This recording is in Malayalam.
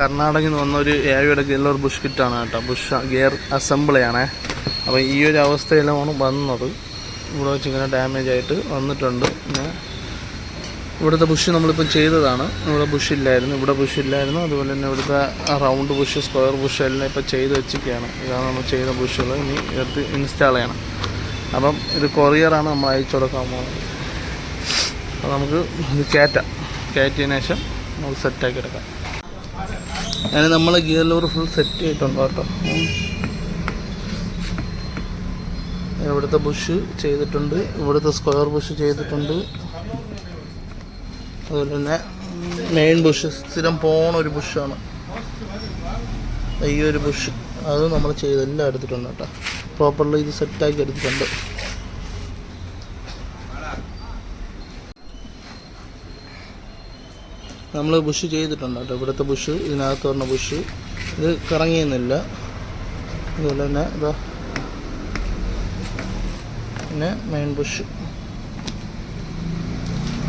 കർണാടകയിൽ നിന്ന് വന്ന ഒരു ഏഴയുടെ ഗില്ലർ ബുഷ് കിറ്റാണ് കേട്ടോ. ബുഷ് ഗിയർ അസംബിളിയാണേ. അപ്പോൾ ഈ ഒരു അവസ്ഥയിലാണ് വന്നത്. ഇവിടെ വെച്ച് ഇങ്ങനെ ഡാമേജ് ആയിട്ട് വന്നിട്ടുണ്ട്. പിന്നെ ഇവിടുത്തെ ബുഷ് നമ്മളിപ്പോൾ ചെയ്തതാണ്. ഇവിടെ ബുഷില്ലായിരുന്നു, ഇവിടെ ബുഷില്ലായിരുന്നു. അതുപോലെ തന്നെ ഇവിടുത്തെ റൗണ്ട് ബുഷ്, സ്ക്വയർ ബുഷ് എല്ലാം ഇപ്പോൾ ചെയ്ത് വെച്ചിരിക്കുകയാണ്. ഇതാണ് നമ്മൾ ചെയ്ത ബുഷുകൾ. ഇനി എടുത്ത് ഇൻസ്റ്റാൾ ചെയ്യണം. അപ്പം ഇത് കൊറിയറാണ് നമ്മൾ അയച്ചു കൊടുക്കാൻ പോകുന്നത്. അപ്പോൾ നമുക്ക് ഇത് കയറ്റിയതിന് ശേഷം നമുക്ക് സെറ്റാക്കി എടുക്കാം. അങ്ങനെ നമ്മൾ ഗിയർ ലിവർ ഫുൾ സെറ്റ് ചെയ്തിട്ടുണ്ട് കേട്ടോ. ഇവിടുത്തെ ബുഷ് ചെയ്തിട്ടുണ്ട്, ഇവിടുത്തെ സ്ക്വയർ ബുഷ് ചെയ്തിട്ടുണ്ട്. അതുപോലെ തന്നെ മെയിൻ ബുഷ് സ്ഥിരം പോണ ഒരു ബുഷാണ് ഈ ഒരു ബുഷ്. അത് നമ്മൾ ചെയ്തെല്ലാം എടുത്തിട്ടുണ്ട് കേട്ടോ. പ്രോപ്പർലി ഇത് സെറ്റാക്കി എടുത്തിട്ടുണ്ട്. നമ്മൾ ബുഷ് ചെയ്തിട്ടുണ്ട് കേട്ടോ. ഇവിടുത്തെ ബുഷ്, ഇതിനകത്ത് പറഞ്ഞ ബുഷ് ഇത് കറങ്ങിയൊന്നുമില്ല. അതുപോലെ തന്നെ ഇതാ പിന്നെ മെയിൻ ബുഷ്